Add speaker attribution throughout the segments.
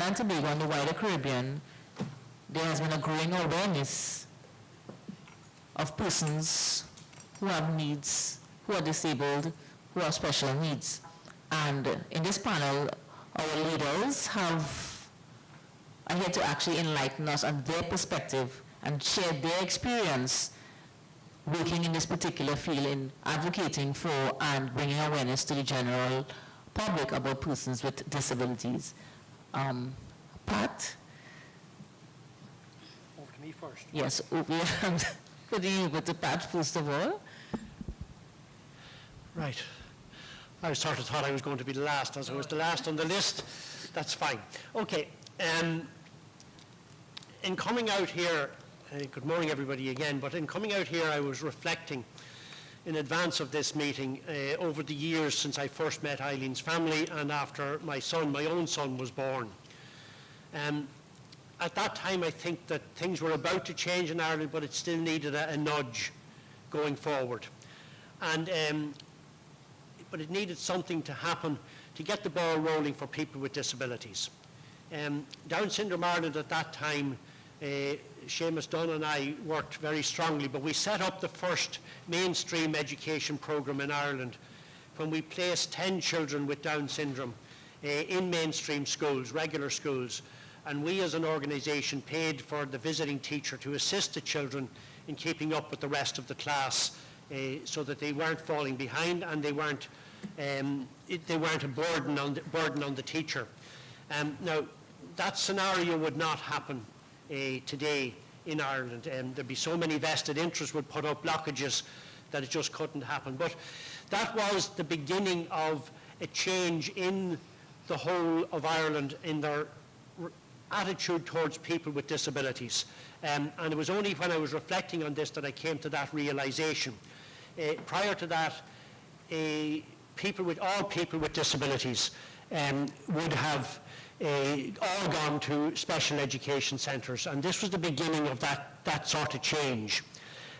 Speaker 1: Trinidad and Tobago and the wider Caribbean, there has been a growing awareness of persons who have needs, who are disabled, who have special needs. And in this panel, our leaders are here to actually enlighten us on their perspective and share their experience working in this particular field in advocating for and bringing awareness to the general public about persons with disabilities. Pat?
Speaker 2: Over to me first.
Speaker 1: Yes, could you go to Pat first of all?
Speaker 2: Right. I sort of thought I was going to be the last, as I was the last on the list. That's fine. Okay. In coming out here, good morning everybody again, but in coming out here I was reflecting in advance of this meeting over the years since I first met Eileen's family and after my own son was born. At that time I think that things were about to change in Ireland, but it still needed a nudge going forward. But it needed something to happen to get the ball rolling for people with disabilities. Down Syndrome Ireland at that time, Seamus Dunn and I worked very strongly, but we set up the first mainstream education program in Ireland when we placed 10 children with Down syndrome in mainstream schools, regular schools, and we as an organisation paid for the visiting teacher to assist the children in keeping up with the rest of the class so that they weren't falling behind and they weren't a burden on the teacher. Now, that scenario would not happen today in Ireland. There'd be so many vested interests would put up blockages that it just couldn't happen. But that was the beginning of a change in the whole of Ireland in their attitude towards people with disabilities. And it was only when I was reflecting on this that I came to that realization. Prior to that, all people with disabilities would have all gone to special education centres, and this was the beginning of that sort of change.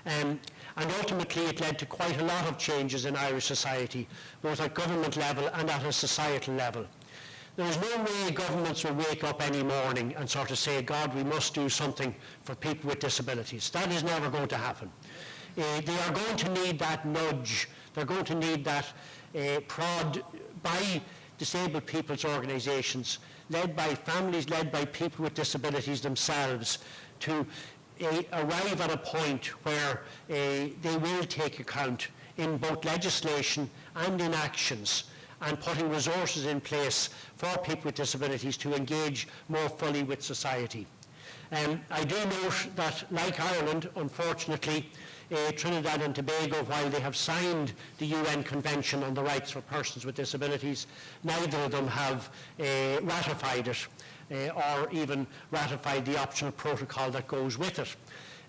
Speaker 2: And ultimately it led to quite a lot of changes in Irish society, both at government level and at a societal level. There is no way governments will wake up any morning and sort of say, God, we must do something for people with disabilities. That is never going to happen. They are going to need that nudge. They're going to need that prod by disabled people's organisations, led by families, led by people with disabilities themselves, to arrive at a point where they will take account in both legislation and in actions, and putting resources in place for people with disabilities to engage more fully with society. I do note that, like Ireland, unfortunately, Trinidad and Tobago, while they have signed the UN Convention on the Rights for Persons with Disabilities, neither of them have ratified it or even ratified the optional protocol that goes with it.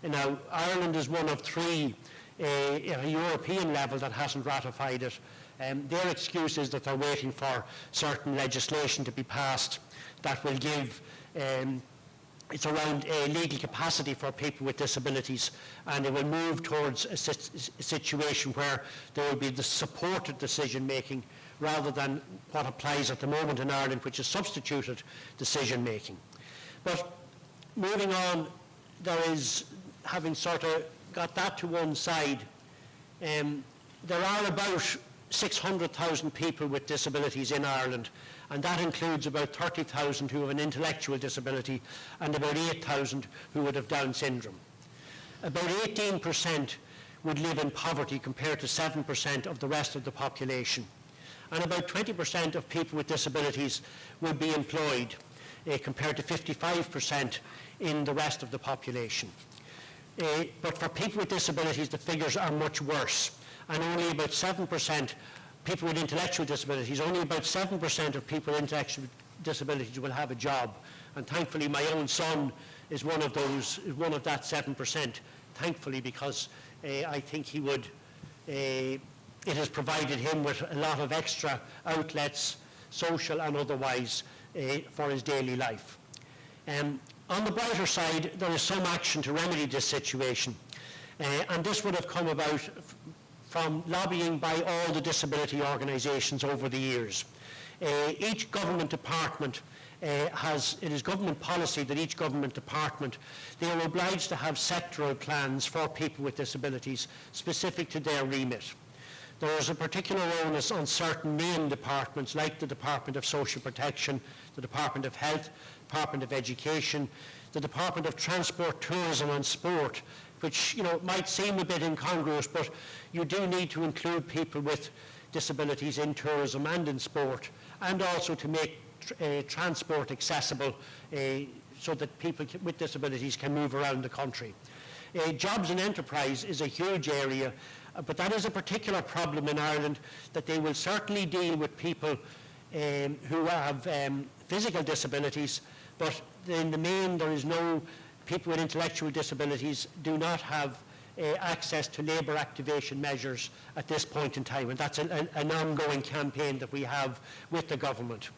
Speaker 2: Now, Ireland is one of three at a European level that hasn't ratified it. Their excuse is that they're waiting for certain legislation to be passed that will give it's around legal capacity for people with disabilities, and it will move towards a situation where there will be the supported decision making rather than what applies at the moment in Ireland, which is substituted decision making. But moving on, there is, having sort of got that to one side, there are about 600,000 people with disabilities in Ireland, and that includes about 30,000 who have an intellectual disability and about 8,000 who would have Down syndrome. About 18% would live in poverty compared to 7% of the rest of the population. And about 20% of people with disabilities would be employed compared to 55% in the rest of the population. But for people with disabilities, the figures are much worse, and only about 7%, people with intellectual disabilities, only about 7% of people with intellectual disabilities will have a job. And thankfully my own son is one of those, is one of that 7%, thankfully, because I think he would, it has provided him with a lot of extra outlets, social and otherwise, for his daily life. On the brighter side, there is some action to remedy this situation, and this would have come about from lobbying by all the disability organisations over the years. Each government department it is government policy that each government department, they are obliged to have sectoral plans for people with disabilities specific to their remit. There is a particular onus on certain named departments like the Department of Social Protection, the Department of Health, Department of Education, the Department of Transport, Tourism and Sport, which might seem a bit incongruous, but you do need to include people with disabilities in tourism and in sport, and also to make transport accessible so that people with disabilities can move around the country. Jobs and enterprise is a huge area, but that is a particular problem in Ireland, that they will certainly deal with people who have physical disabilities, but in the main there is no, people with intellectual disabilities do not have access to labour activation measures at this point in time, and that's an ongoing campaign that we have with the government.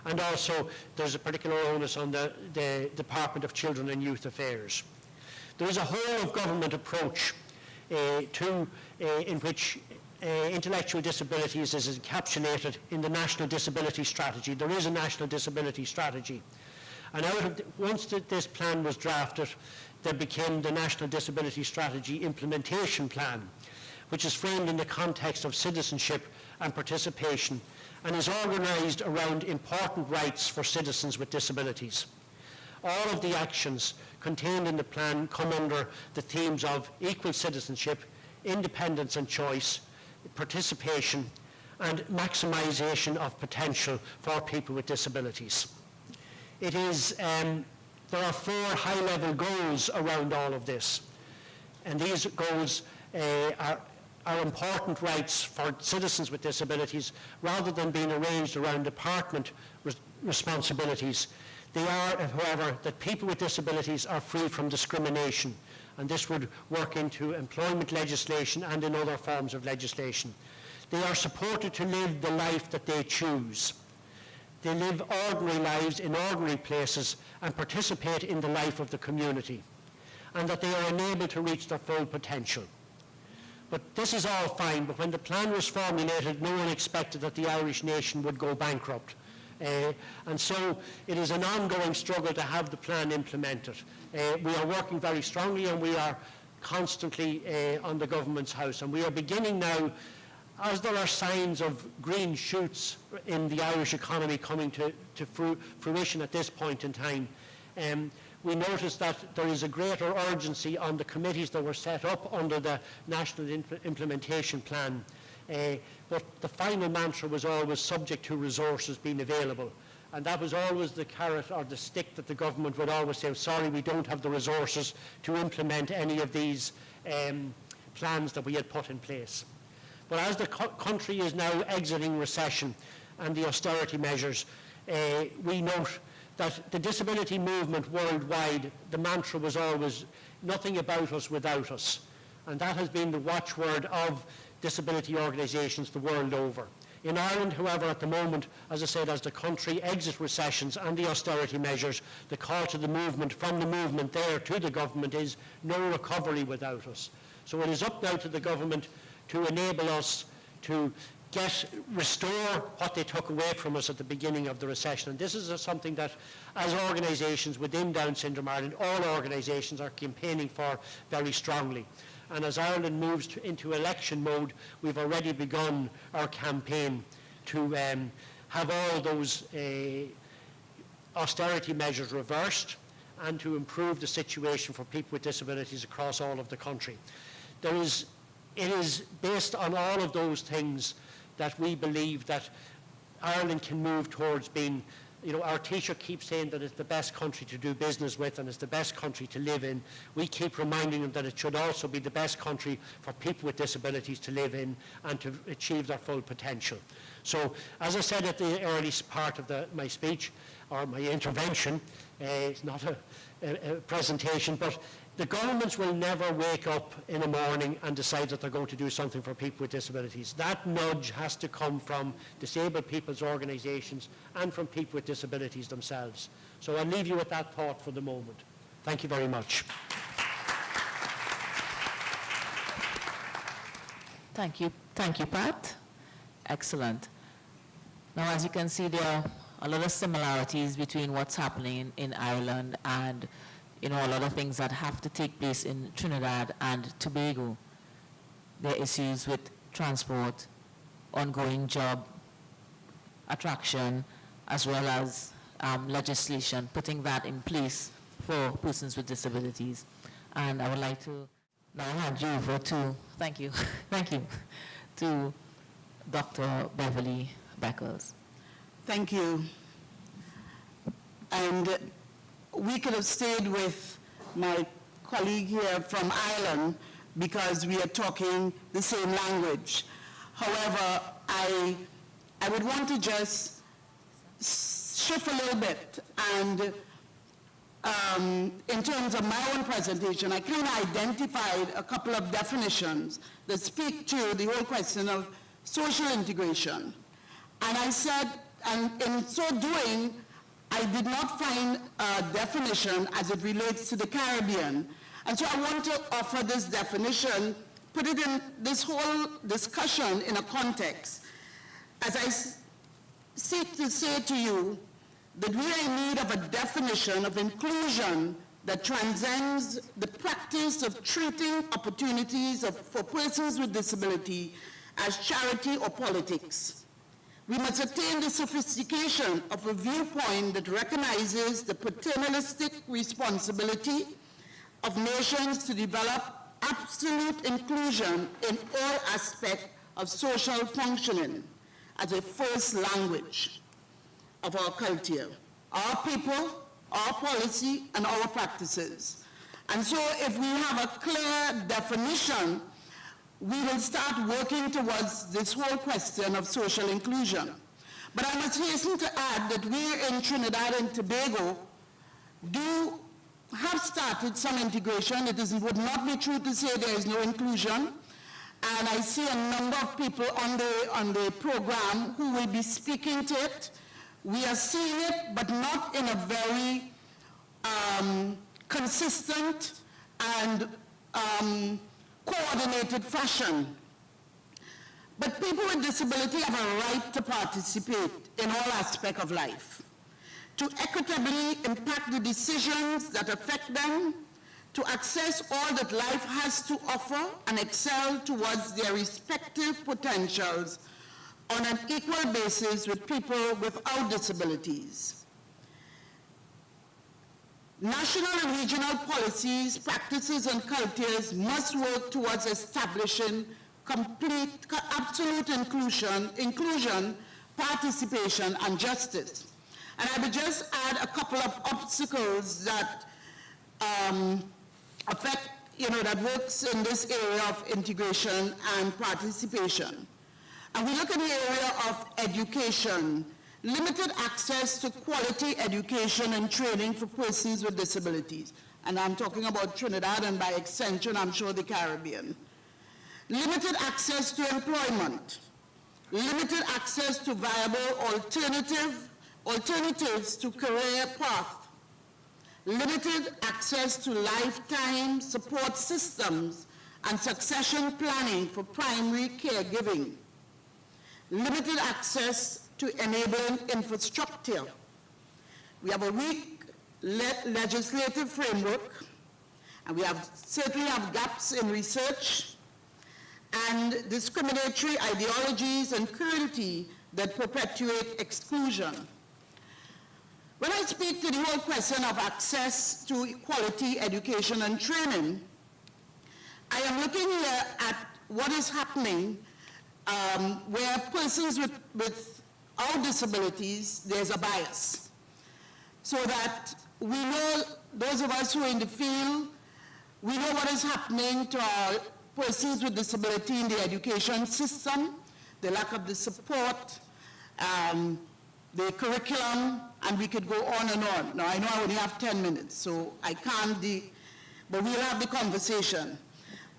Speaker 2: And also there's a particular onus on the Department of Children and Youth Affairs. There is a whole of government approach in which intellectual disabilities is encapsulated in the National Disability Strategy. There is a National Disability Strategy. And once this plan was drafted, there became the National Disability Strategy Implementation Plan, which is framed in the context of citizenship and participation and is organised around important rights for citizens with disabilities. All of the actions contained in the plan come under the themes of equal citizenship, independence and choice, participation, and maximisation of potential for people with disabilities. It is, there are 4 high-level goals around all of this, and these goals are important rights for citizens with disabilities rather than being arranged around department responsibilities. They are, however, that people with disabilities are free from discrimination, and this would work into employment legislation and in other forms of legislation. They are supported to live the life that they choose. They live ordinary lives in ordinary places and participate in the life of the community, and that they are enabled to reach their full potential. But this is all fine, but when the plan was formulated, no one expected that the Irish nation would go bankrupt. And so it is an ongoing struggle to have the plan implemented. We are working very strongly, and we are constantly on the government's house, and we are beginning now, as there are signs of green shoots in the Irish economy coming to fruition at this point in time, we notice that there is a greater urgency on the committees that were set up under the National Implementation Plan. But the final mantra was always subject to resources being available. And that was always the carrot or the stick that the government would always say, sorry, we don't have the resources to implement any of these plans that we had put in place. But as the country is now exiting recession and the austerity measures, we note that the disability movement worldwide, the mantra was always, nothing about us without us. And that has been the watchword of disability organisations the world over. In Ireland, however, at the moment, as I said, as the country exits recessions and the austerity measures, the call to the movement, from the movement there to the government, is no recovery without us. So it is up now to the government to enable us to restore what they took away from us at the beginning of the recession. And this is something that, as organisations within Down Syndrome Ireland, all organisations are campaigning for very strongly. And as Ireland moves into election mode, we've already begun our campaign to have all those austerity measures reversed and to improve the situation for people with disabilities across all of the country. It is based on all of those things that we believe that Ireland can move towards being, our Taoiseach keeps saying that it's the best country to do business with and it's the best country to live in. We keep reminding them that it should also be the best country for people with disabilities to live in and to achieve their full potential. So, as I said at the early part of my speech, or my intervention, it's not a presentation, but the governments will never wake up in the morning and decide that they're going to do something for people with disabilities. That nudge has to come from disabled people's organisations and from people with disabilities themselves. So I'll leave you with that thought for the moment. Thank you very much.
Speaker 1: Thank you, Pat. Excellent. Now, as you can see, there are a lot of similarities between what's happening in Ireland and, a lot of things that have to take place in Trinidad and Tobago. There are issues with transport, ongoing job attraction, as well as legislation, putting that in place for persons with disabilities. And I would like to now hand you over to, thank you, to Dr. Beverly Beckles.
Speaker 3: Thank you. And we could have stayed with my colleague here from Ireland because we are talking the same language. However, I would want to just shift a little bit, and in terms of my own presentation, I kind of identified a couple of definitions that speak to the whole question of social integration. And I said, and in so doing, I did not find a definition as it relates to the Caribbean. And so I want to offer this definition, put it in this whole discussion in a context. As I seek to say to you that we are in need of a definition of inclusion that transcends the practice of treating opportunities for persons with disability as charity or politics. We must attain the sophistication of a viewpoint that recognizes the paternalistic responsibility of nations to develop absolute inclusion in all aspects of social functioning as a first language of our culture, our people, our policy, and our practices. And so if we have a clear definition, we will start working towards this whole question of social inclusion. But I must hasten to add that we in Trinidad and Tobago do have started some integration. Would not be true to say there is no inclusion. And I see a number of people on the program who will be speaking to it. We are seeing it, but not in a very consistent and coordinated fashion. But people with disability have a right to participate in all aspects of life, to equitably impact the decisions that affect them, to access all that life has to offer and excel towards their respective potentials on an equal basis with people without disabilities. National and regional policies, practices, and cultures must work towards establishing complete, absolute inclusion, participation, and justice. And I would just add a couple of obstacles that affect, that works in this area of integration and participation. And we look at the area of education, limited access to quality education and training for persons with disabilities. And I'm talking about Trinidad and by extension, I'm sure the Caribbean. Limited access to employment, limited access to viable alternatives to career path, limited access to lifetime support systems and succession planning for primary caregiving, limited access to enabling infrastructure. We have a weak legislative framework, and we certainly have gaps in research and discriminatory ideologies and cruelty that perpetuate exclusion. When I speak to the whole question of access to quality education and training, I am looking here at what is happening where persons without disabilities, there's a bias. So that we know, those of us who are in the field, we know what is happening to our persons with disability in the education system, the lack of the support, the curriculum, and we could go on and on. Now, I know I only have 10 minutes, so I can't, but we'll have the conversation.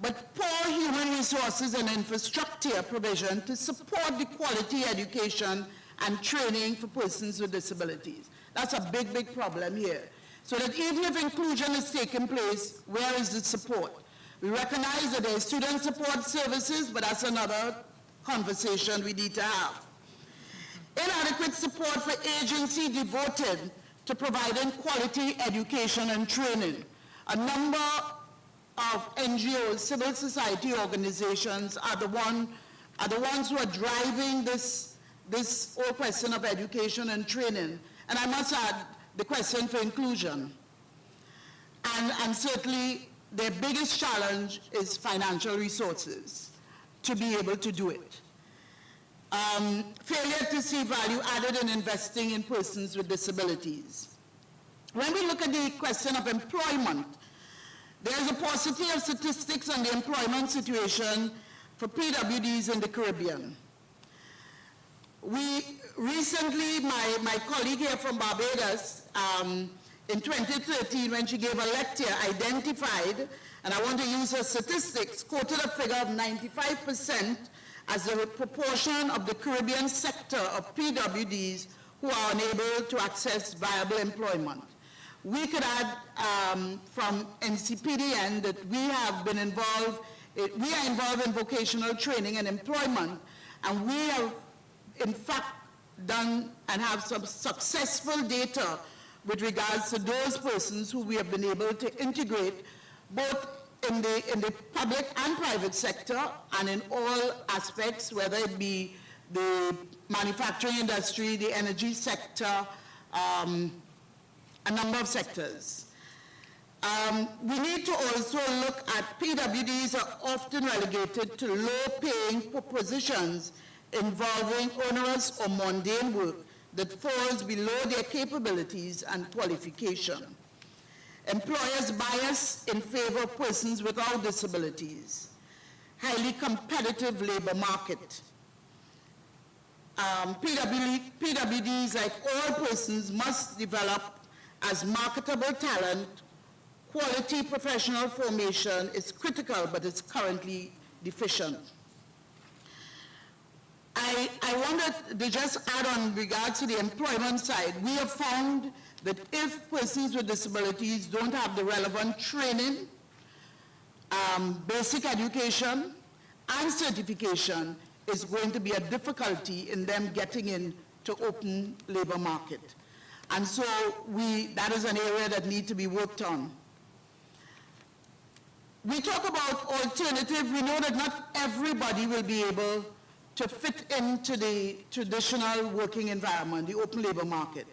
Speaker 3: But poor human resources and infrastructure provision to support the quality education and training for persons with disabilities. That's a big, big problem here. So that even if inclusion is taking place, where is the support? We recognize that there are student support services, but that's another conversation we need to have. Inadequate support for agency devoted to providing quality education and training. A number of NGOs, civil society organizations, are the ones who are driving this whole question of education and training. And I must add, the question for inclusion. And certainly, their biggest challenge is financial resources to be able to do it. Failure to see value added in investing in persons with disabilities. When we look at the question of employment, there is a paucity of statistics on the employment situation for PWDs in the Caribbean. We recently, my colleague here from Barbados, in 2013, when she gave a lecture, identified, and I want to use her statistics, quoted a figure of 95% as the proportion of the Caribbean sector of PWDs who are unable to access viable employment. We could add from NCPDN that we have been involved, we are involved in vocational training and employment, and we have in fact done and have some successful data with regards to those persons who we have been able to integrate both in the public and private sector and in all aspects, whether it be the manufacturing industry, the energy sector, a number of sectors. We need to also look at PWDs are often relegated to low-paying positions involving onerous or mundane work that falls below their capabilities and qualification. Employers bias in favor of persons without disabilities. Highly competitive labor market. PWDs, like all persons, must develop as marketable talent. Quality professional formation is critical, but it's currently deficient. I wanted to just add on regards to the employment side. We have found that if persons with disabilities don't have the relevant training, basic education, and certification, is going to be a difficulty in them getting into open labor market. And so that is an area that needs to be worked on. We talk about alternative. We know that not everybody will be able to fit into the traditional working environment, the open labor market.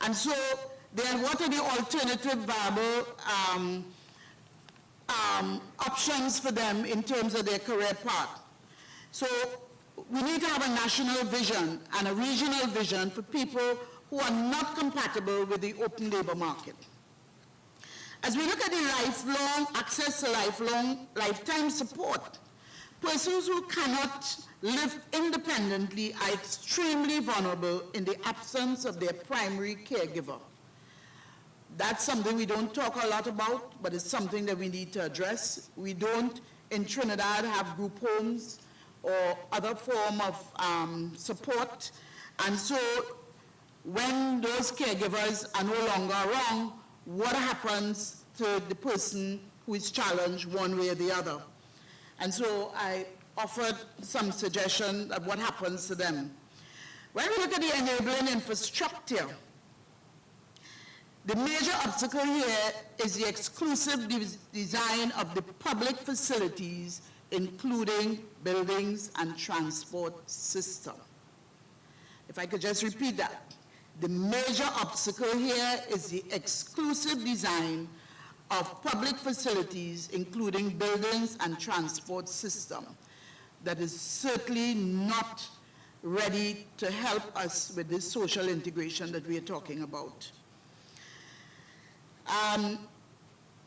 Speaker 3: And so then what are the alternative viable options for them in terms of their career path? So we need to have a national vision and a regional vision for people who are not compatible with the open labor market. As we look at the lifelong access to lifetime support, persons who cannot live independently are extremely vulnerable in the absence of their primary caregiver. That's something we don't talk a lot about, but it's something that we need to address. We don't, in Trinidad, have group homes or other form of support. And so when those caregivers are no longer around, what happens to the person who is challenged one way or the other? And so I offered some suggestion of what happens to them. When we look at the enabling infrastructure, the major obstacle here is the exclusive design of the public facilities, including buildings and transport system. If I could just repeat that. The major obstacle here is the exclusive design of public facilities, including buildings and transport system, that is certainly not ready to help us with this social integration that we are talking about.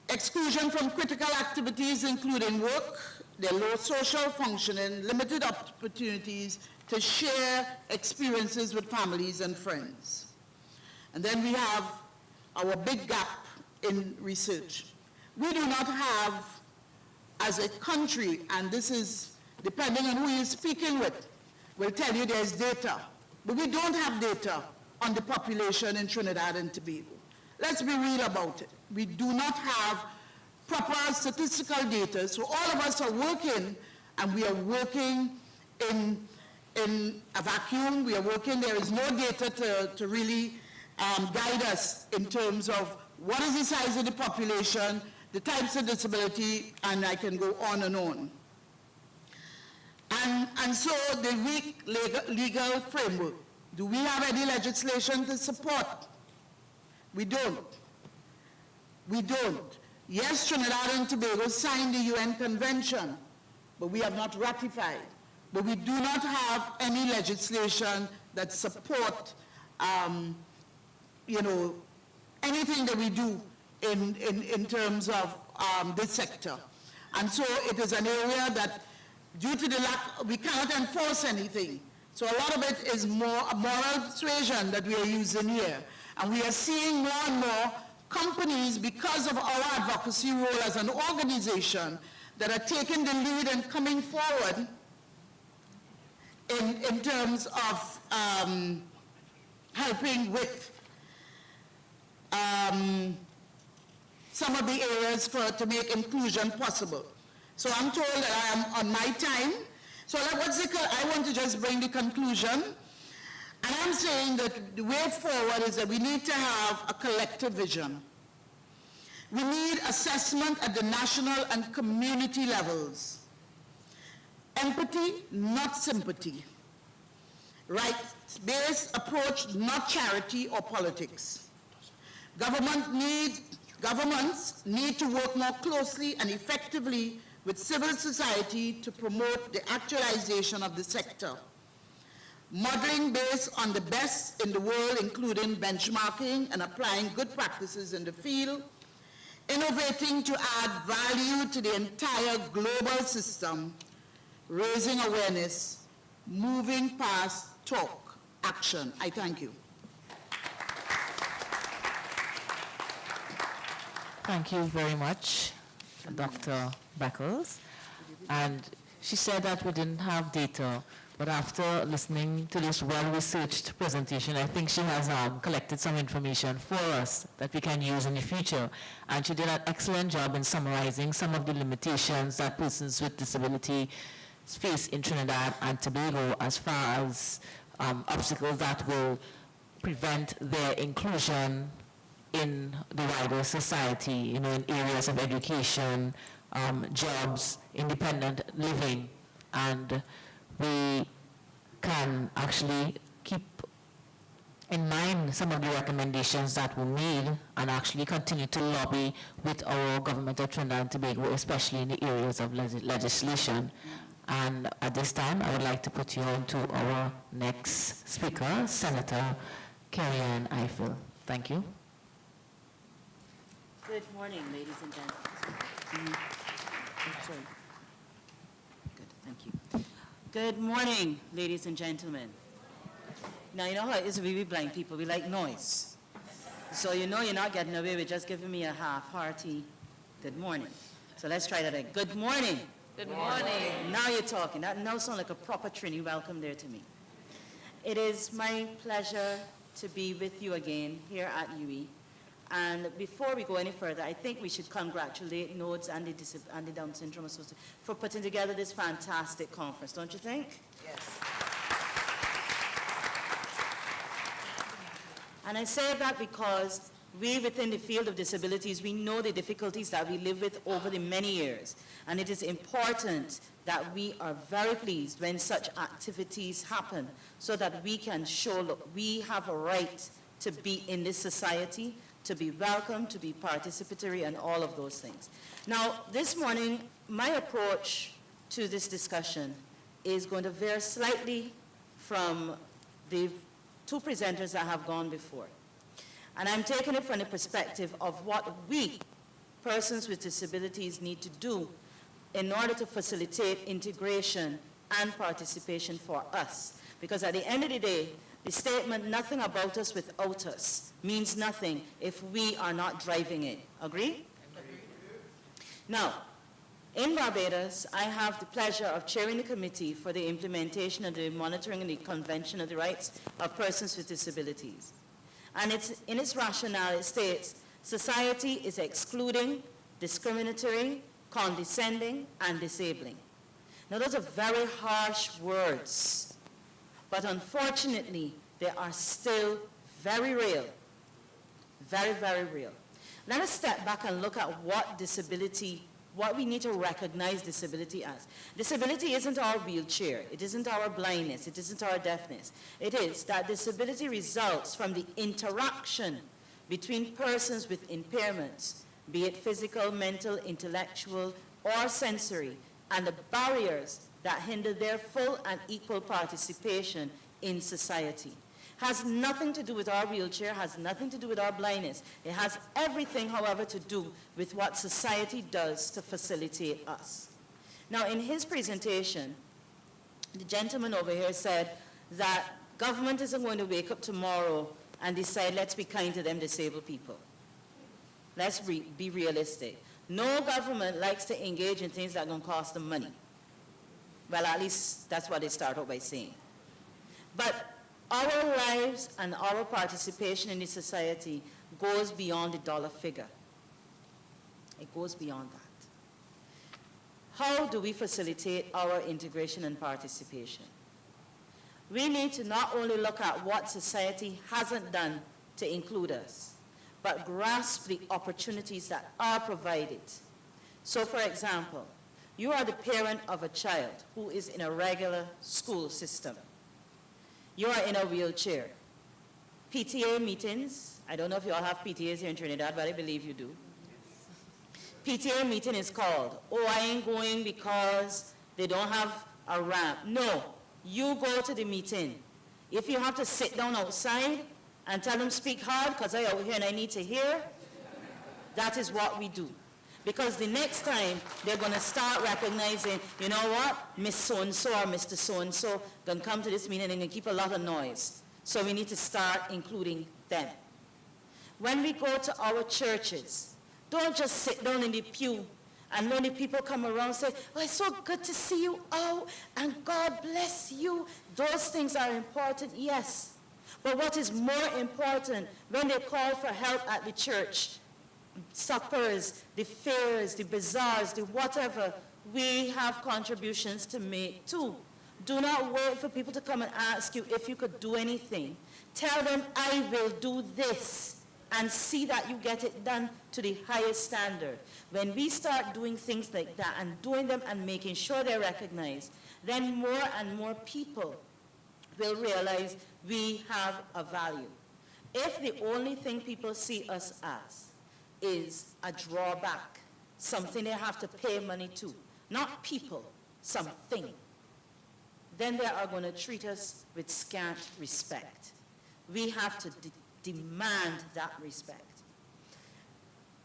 Speaker 3: Exclusion from critical activities, including work, their low social functioning, limited opportunities to share experiences with families and friends. And then we have our big gap in research. We do not have, as a country, and this is depending on who you're speaking with, will tell you there's data, but we don't have data on the population in Trinidad and Tobago. Let's be real about it. We do not have proper statistical data, so all of us are working, and we are working in in a vacuum. We are working. There is no data to really guide us in terms of what is the size of the population, the types of disability, and I can go on and on. And so the weak legal framework. Do we have any legislation to support? We don't. We don't. Yes, Trinidad and Tobago signed the UN Convention, but we have not ratified. But we do not have any legislation that support, anything that we do in terms of this sector. And so it is an area that, due to the lack, we cannot enforce anything. So a lot of it is more a moral persuasion that we are using here. And we are seeing more and more companies, because of our advocacy role as an organization, that are taking the lead and coming forward in terms of helping with some of the areas to make inclusion possible. So I'm told that I am on my time. So I want to just bring the conclusion. And I'm saying that the way forward is that we need to have a collective vision. We need assessment at the national and community levels. Empathy, not sympathy. Rights-based approach, not charity or politics. Governments need to work more closely and effectively with civil society to promote the actualization of the sector. Modeling based on the best in the world, including benchmarking and applying good practices in the field, innovating to add value to the entire global system, raising awareness, moving past talk, action. I thank you.
Speaker 1: Thank you very much, Dr. Beckles. And she said that we didn't have data, but after listening to this well-researched presentation, I think she has collected some information for us that we can use in the future. And she did an excellent job in summarizing some of the limitations that persons with disability face in Trinidad and Tobago as far as obstacles that will prevent their inclusion in the wider society, in areas of education, jobs, independent living. And we can actually keep in mind some of the recommendations that were made and actually continue to lobby with our government of Trinidad and Tobago, especially in the areas of legislation. And at this time, I would like to put you on to our next speaker, Senator Kerry Ann Ifill. Thank you.
Speaker 4: Good morning, ladies and gentlemen. Sorry. Good, thank you. Good morning, ladies and gentlemen. Now, you know how it is with blind people, we like noise. So you know you're not getting away with just giving me a half-hearty good morning. So let's try that again. Good morning.
Speaker 5: Good morning.
Speaker 4: Now you're talking. That now sounds like a proper Trini welcome there to me. It is my pleasure to be with you again here at UE. And before we go any further, I think we should congratulate NODES and the Down Syndrome Association for putting together this fantastic conference, don't you think?
Speaker 3: Yes.
Speaker 4: And I say that because we within the field of disabilities, we know the difficulties that we live with over the many years. And it is important that we are very pleased when such activities happen so that we can show, look, we have a right to be in this society, to be welcome, to be participatory, and all of those things. Now, this morning, my approach to this discussion is going to vary slightly from the two presenters that have gone before. And I'm taking it from the perspective of what we, persons with disabilities, need to do in order to facilitate integration and participation for us. Because at the end of the day, the statement, nothing about us without us, means nothing if we are not driving it. Agree? Now, in Barbados, I have the pleasure of chairing the committee for the implementation of the monitoring and the Convention of the Rights of Persons with Disabilities. And in its rationale, it states, society is excluding, discriminatory, condescending, and disabling. Now, those are very harsh words But unfortunately, they are still very real, very, very real. Let us step back and look at what we need to recognize disability as. Disability isn't our wheelchair, it isn't our blindness, it isn't our deafness. It is that disability results from the interaction between persons with impairments, be it physical, mental, intellectual, or sensory, and the barriers that hinder their full and equal participation in society. Has nothing to do with our wheelchair, has nothing to do with our blindness. It has everything, however, to do with what society does to facilitate us. Now, in his presentation, the gentleman over here said that government isn't going to wake up tomorrow and decide, let's be kind to them disabled people. Let's be realistic. No government likes to engage in things that are going to cost them money. Well, at least that's what they start out by saying. But our lives and our participation in the society goes beyond the dollar figure. It goes beyond that. How do we facilitate our integration and participation? We need to not only look at what society hasn't done to include us, but grasp the opportunities that are provided. So, for example, you are the parent of a child who is in a regular school system. You are in a wheelchair. PTA meetings, I don't know if you all have PTAs here in Trinidad, but I believe you do. PTA meeting is called, oh, I ain't going because they don't have a ramp. No, you go to the meeting. If you have to sit down outside and tell them speak hard because I out here and I need to hear, that is what we do. Because the next time, they're going to start recognizing, you know what, Miss So-and-so or Mr. So-and-so going to come to this meeting and going to keep a lot of noise. So we need to start including them. When we go to our churches, don't just sit down in the pew and when the people come around and say, oh, it's so good to see you out and God bless you. Those things are important, yes. But what is more important when they call for help at the church, suppers, the fairs, the bazaars, the whatever, we have contributions to make too. Do not wait for people to come and ask you if you could do anything. Tell them, I will do this, and see that you get it done to the highest standard. When we start doing things like that and doing them and making sure they're recognized, then more and more people will realize we have a value. If the only thing people see us as is a drawback, something they have to pay money to, not people, something, then they are going to treat us with scant respect. We have to demand that respect.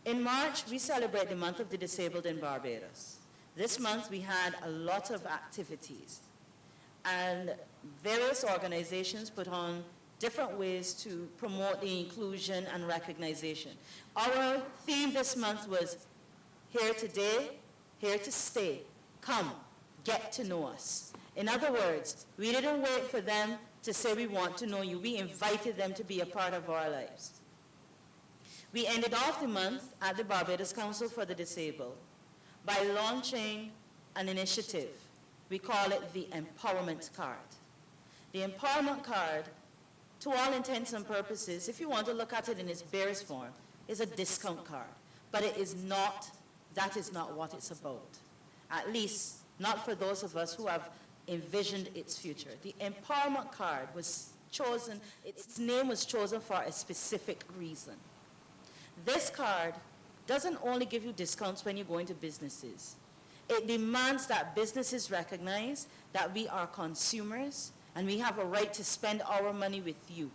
Speaker 4: In March, we celebrate the month of the disabled in Barbados. This month, we had a lot of activities, and various organizations put on different ways to promote the inclusion and recognition. Our theme this month was here today, here to stay. Come, get to know us. In other words, we didn't wait for them to say we want to know you. We invited them to be a part of our lives. We ended off the month at the Barbados Council for the Disabled by launching an initiative. We call it the Empowerment Card. The Empowerment Card, to all intents and purposes, if you want to look at it in its barest form, is a discount card. But it is not, that is not what it's about. At least, not for those of us who have envisioned its future. The Empowerment Card was chosen, its name was chosen for a specific reason. This card doesn't only give you discounts when you go into businesses. It demands that businesses recognize that we are consumers and we have a right to spend our money with you.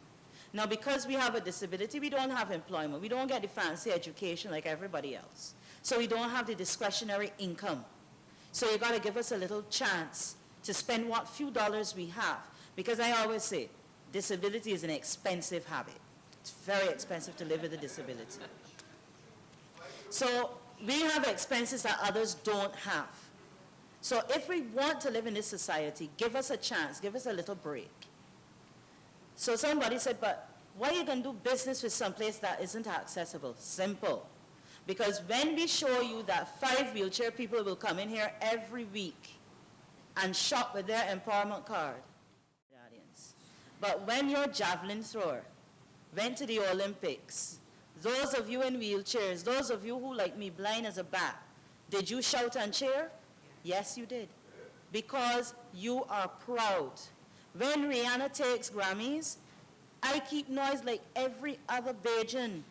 Speaker 4: Now, because we have a disability, we don't have employment. We don't get the fancy education like everybody else. So we don't have the discretionary income. So you got to give us a little chance to spend what few dollars we have. Because I always say, disability is an expensive habit. It's very expensive to live with a disability. So we have expenses that others don't have. So if we want to live in this society, give us a chance, give us a little break. So somebody said, but why are you going to do business with some place that isn't accessible? Simple. Because when we show you that 5 wheelchair people will come in here every week and shop with their empowerment card, But when your javelin thrower went to the Olympics, those of you in wheelchairs, those of you who, like me, blind as a bat, did you shout and cheer? Yes, you did. Because you are proud. When Rihanna takes Grammys, I keep noise like every other Bajan.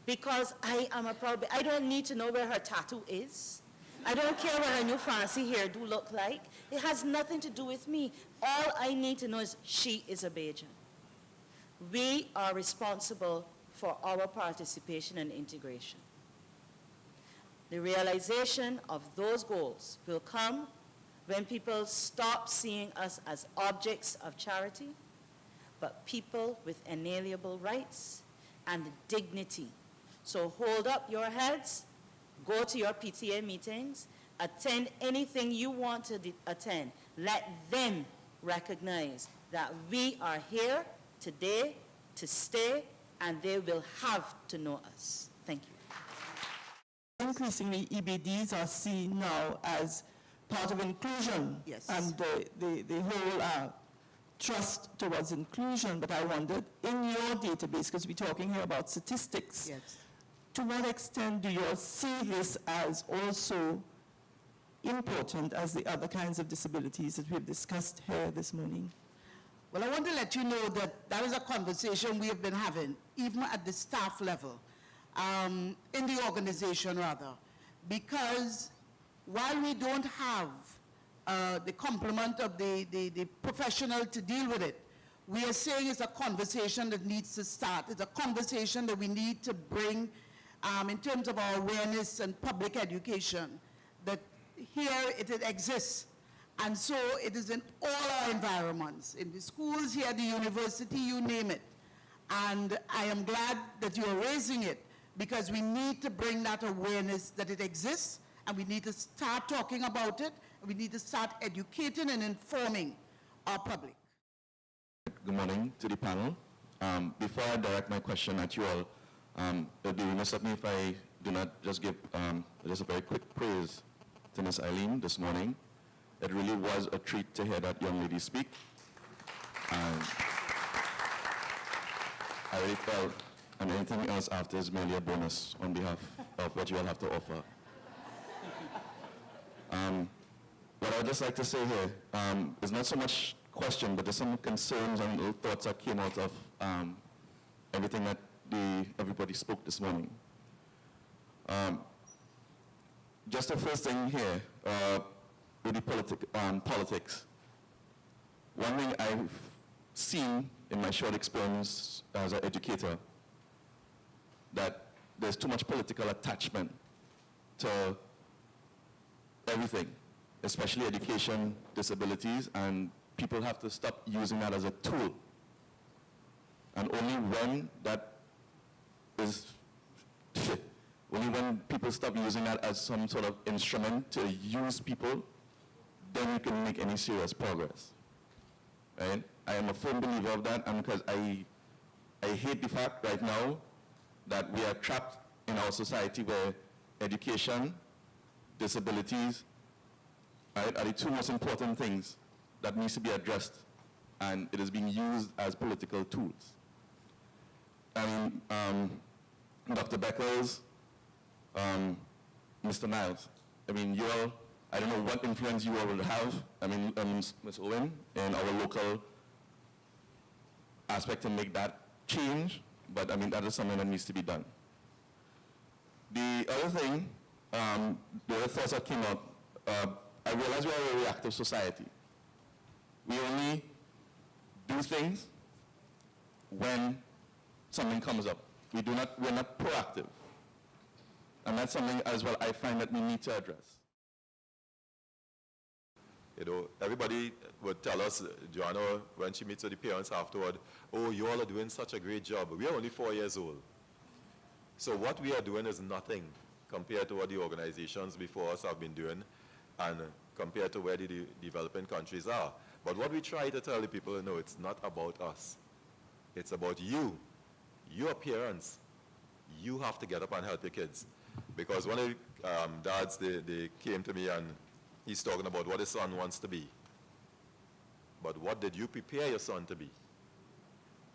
Speaker 4: Because I am a proud, I don't need to know where her tattoo is. I don't care what her new fancy hairdo look like. It has nothing to do with me. All I need to know is she is a Bajan. We are responsible for our participation and integration. The realization of those goals will come when people stop seeing us as objects of charity, but people with inalienable rights and dignity. So hold up your heads, go to your PTA meetings, attend anything you want to attend. Let them recognize that we are here today to stay, and they will have to know us. Thank you.
Speaker 5: Increasingly, EBDs are seen now as part of inclusion.
Speaker 3: Yes.
Speaker 5: And the whole trust towards inclusion. But I wondered, in your database, because we're talking here about statistics,
Speaker 3: Yes.
Speaker 5: to what extent do you all see this as also important as the other kinds of disabilities that we've discussed here this morning?
Speaker 3: Well, I want to let you know that that is a conversation we have been having, even at the staff level, in the organization rather, because while we don't have the complement of the professional to deal with it, we are saying it's a conversation that needs to start. It's a conversation that we need to bring in terms of our awareness and public education, that here it exists. And so it is in all our environments, in the schools, here at the university, you name it. And I am glad that you are raising it, because we need to bring that awareness that it exists, and we need to start talking about it, and we need to start educating and informing our public.
Speaker 6: Good morning to the panel. Before I direct my question at you all, it would be remiss of me if I do not just give just a very quick praise to Ms. Eileen this morning. It really was a treat to hear that young lady speak. And I really felt, and anything else after is merely a bonus on behalf of what you all have to offer. What I'd just like to say here is not so much question, but there's some concerns and little thoughts that came out of everything that everybody spoke this morning. Just the first thing here, with the politics. One thing I've seen in my short experience as an educator, that there's too much political attachment to everything, especially education, disabilities, and people have to stop using that as a tool. And only when that is only when people stop using that as some sort of instrument to use people, then you can make any serious progress, right? I am a firm believer of that, and because I hate the fact right now that we are trapped in our society where education, disabilities, right, are the two most important things that needs to be addressed, and it is being used as political tools. I mean, Dr. Beckles, Mr. Niles, I mean, you all, I don't know what influence you all will have, I mean, Ms. Owen, in our local aspect to make that change, but I mean, that is something that needs to be done. The other thing, the other thoughts that came out, I realize we are a reactive society. We only do things when something comes up. We're not proactive. And that's something as well I find that we need to address.
Speaker 7: You know, everybody would tell us, Joanna, when she meets with the parents afterward, oh, you all are doing such a great job. We are only 4 years old. So what we are doing is nothing compared to what the organizations before us have been doing and compared to where the developing countries are. But what we try to tell the people, no, it's not about us. It's about you, your parents. You have to get up and help your kids. Because one of the dads, they came to me and he's talking about what his son wants to be. but what did you prepare your son to be?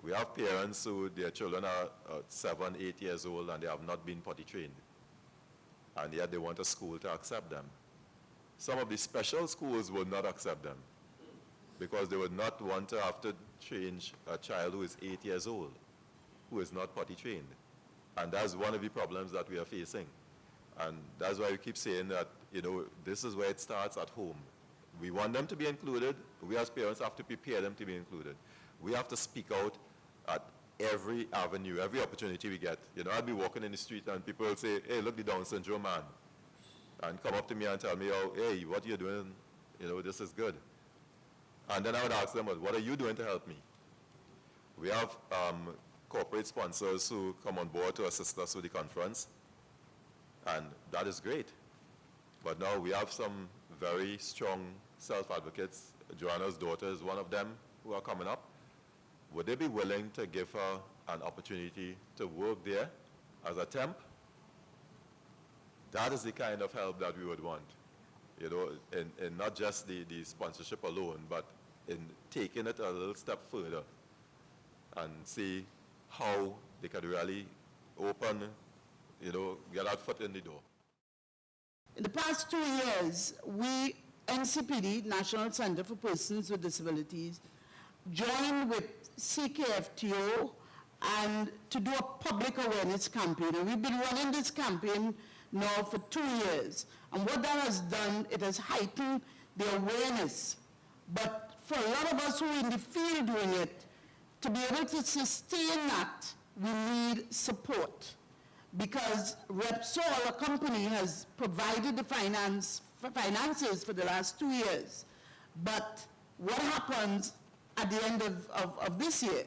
Speaker 7: We have parents who their children are 7, 8 years old and they have not been potty trained. And yet they want a school to accept them. Some of the special schools will not accept them because they would not want to have to change a child who is 8 years old, who is not potty trained. And that's one of the problems that we are facing. And that's why we keep saying that, you know, this is where it starts at home. We want them to be included. We as parents have to prepare them to be included. We have to speak out at every avenue, every opportunity we get. You know, I'll be walking in the street and people will say, hey, look, the Down syndrome man. And come up to me and tell me, oh, hey, what are you doing? You know, this is good. And then I would ask them, well, what are you doing to help me? We have corporate sponsors who come on board to assist us with the conference. And that is great. But now we have some very strong self-advocates. Joanna's daughter is one of them who are coming up. Would they be willing to give her an opportunity to work there as a temp? That is the kind of help that we would want. You know, in not just the sponsorship alone, but in taking it a little step further and see how they can really open, you know, get that foot in the door.
Speaker 3: In the past 2 years, we, NCPD, National Center for Persons with Disabilities, joined with CKFTO and to do a public awareness campaign. And we've been running this campaign now for 2 years. And what that has done, it has heightened the awareness. But for a lot of us who are in the field doing it, to be able to sustain that, we need support. Because Repsol, a company, has provided the finances for the last 2 years. But what happens at the end of this year?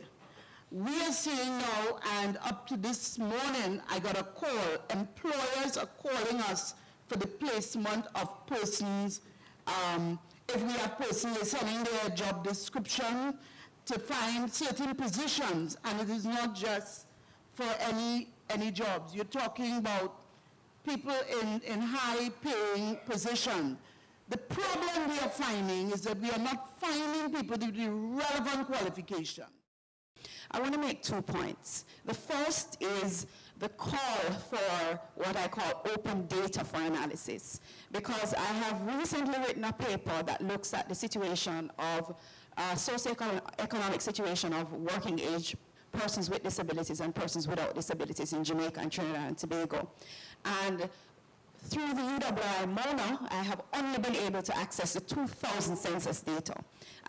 Speaker 3: We are seeing now, and up to this morning, I got a call. Employers are calling us for the placement of persons. If we have persons, they're sending their job description to find certain positions, and it is not just for any jobs. You're talking about people in high-paying positions. The problem we are finding is that we are not finding people with the relevant qualification.
Speaker 8: I want to make 2 points. The first is the call for what I call open data for analysis, because I have recently written a paper that looks at the situation of socioeconomic situation of working age persons with disabilities and persons without disabilities in Jamaica and Trinidad and Tobago. And through the UWI MONA, I have only been able to access the 2000 census data.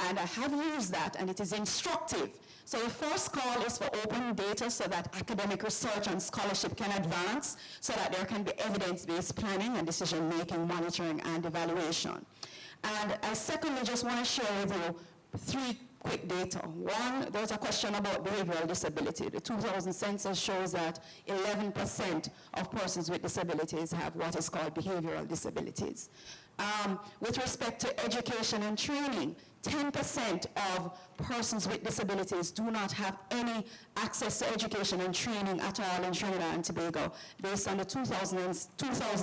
Speaker 8: And I have used that, and it is instructive. So the first call is for open data so that academic research and scholarship can advance, so that there can be evidence-based planning and decision-making, monitoring, and evaluation. And I secondly just want to share with you 3 quick data. One, there's a question about behavioral disability. The 2000 census shows that 11% of persons with disabilities have what is called behavioral disabilities. With respect to education and training, 10% of persons with disabilities do not have any access to education and training at all in Trinidad and Tobago, based on the 2000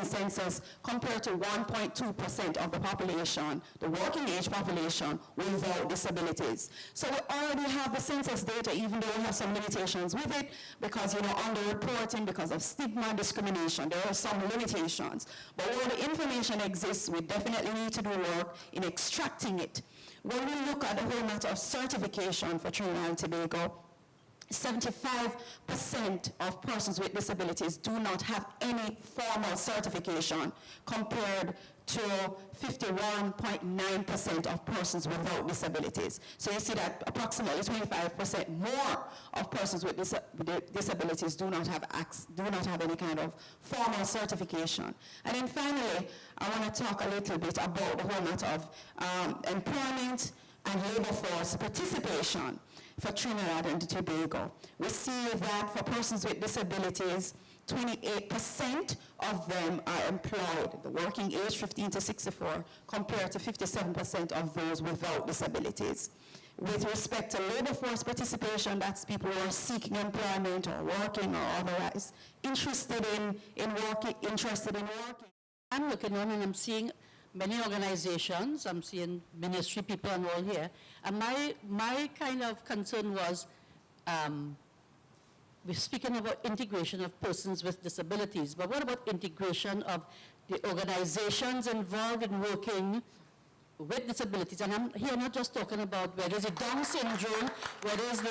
Speaker 8: census, compared to 1.2% of the population, the working age population, without disabilities. So we already have the census data, even though we have some limitations with it, because, you know, underreporting, because of stigma and discrimination, there are some limitations. But where the information exists, we definitely need to do work in extracting it. When we look at the whole matter of certification for Trinidad and Tobago, 75% of persons with disabilities do not have any formal certification, compared to 51.9% of persons without disabilities. So you see that approximately 25% more of persons with disabilities do not have any kind of formal certification. And then finally, I want to talk a little bit about the whole matter of employment and labor force participation for Trinidad and Tobago. We see that for persons with disabilities, 28% of them are employed, the working age 15 to 64, compared to 57% of those without disabilities. With respect to labor force participation, that's people who are seeking employment or working or otherwise interested in working. I'm looking on and I'm seeing
Speaker 9: many organizations. I'm seeing ministry people and all here. And my kind of concern was, we're speaking about integration of persons with disabilities, but what about integration of the organizations involved in working with disabilities? And I'm here not just talking about whether it's a Down syndrome, whether it's the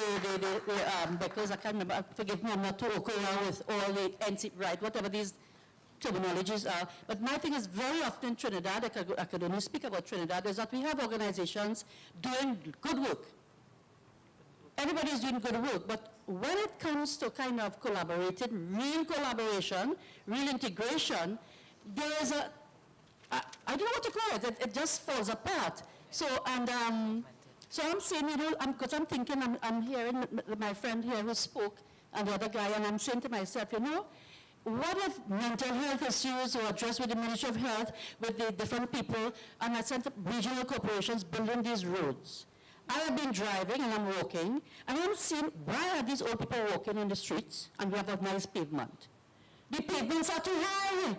Speaker 9: Beckles, I can't remember, forgive me, I'm not too okay with all the NC, right, whatever these terminologies are. But my thing is very often in Trinidad, I could only speak about Trinidad, is that we have organizations doing good work. Everybody's doing good work, but when it comes to kind of collaborated, real collaboration, real integration, there is a, I don't know what to call it, it just falls apart. So, and so I'm saying, you know, because I'm thinking, I'm hearing my friend here who spoke, and the other guy, and I'm saying to myself, you know, what if mental health issues are addressed with the Ministry of Health, with the different people, and I sent regional corporations building these roads? I have been driving and I'm walking, and I'm seeing, why are these old people walking in the streets and we have a nice pavement? The pavements are too high.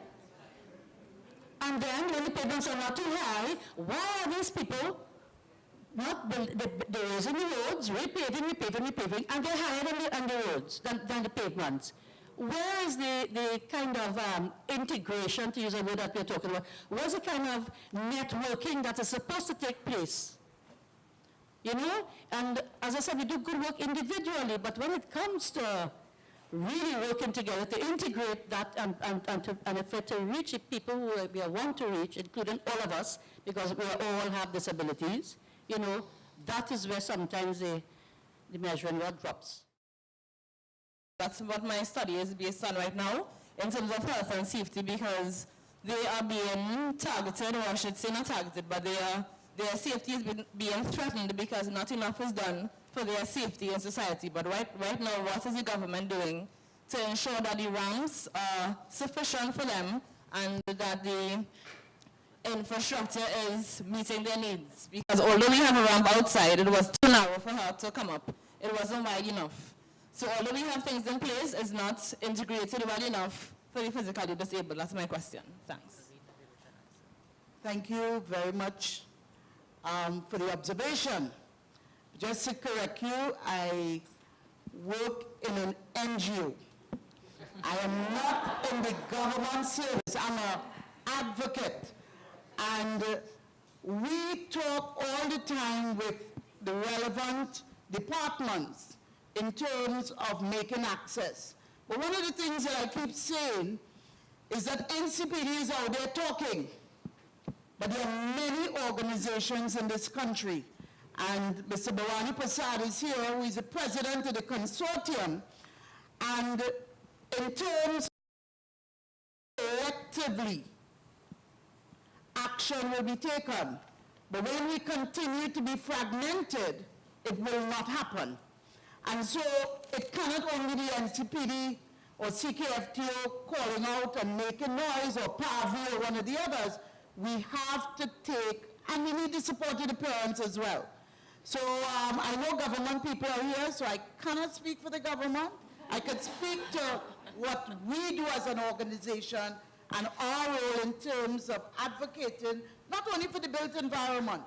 Speaker 9: And then when the pavements are not too high, why are these people not they're raising the roads, repaving, and they're higher than the roads, than the pavements? Where is the kind of integration, to use a word that we're talking about, where's the kind of networking that is supposed to take place? You know, and as I said, we do good work individually, but when it comes to really working together to integrate that and to reach the people who we want to reach, including all of us, because we all have disabilities, you know, that is where sometimes the measuring rod drops.
Speaker 10: That's what my study is based on right now, in terms of health and safety, because they are being targeted, or I should say not targeted, but their safety is being threatened because not enough is done for their safety in society. But right now, what is the government doing to ensure that the ramps are sufficient for them and that the infrastructure is meeting their needs? Because although we have a ramp outside, it was too narrow for her to come up. It wasn't wide enough. So although we have things in place, it's not integrated well enough for the physically disabled. That's my question. Thanks.
Speaker 3: Thank you very much for the observation. Just to correct you, I work in an NGO. I am not in the government service. I'm an advocate. And we talk all the time with the relevant departments in terms of making access. But one of the things that I keep saying is that NCPD is out there talking. But there are many organizations in this country, and Mr. Bharani Prasad is here, who is the president of the consortium, and in terms of collectively, action will be taken. But when we continue to be fragmented, it will not happen. And so it cannot only be NCPD or CKFTO calling out and making noise, or PAVI or one of the others. We have to take, and we need the support of the parents as well. So I know government people are here, so I cannot speak for the government. I could speak to what we do as an organization and our role in terms of advocating, not only for the built environment,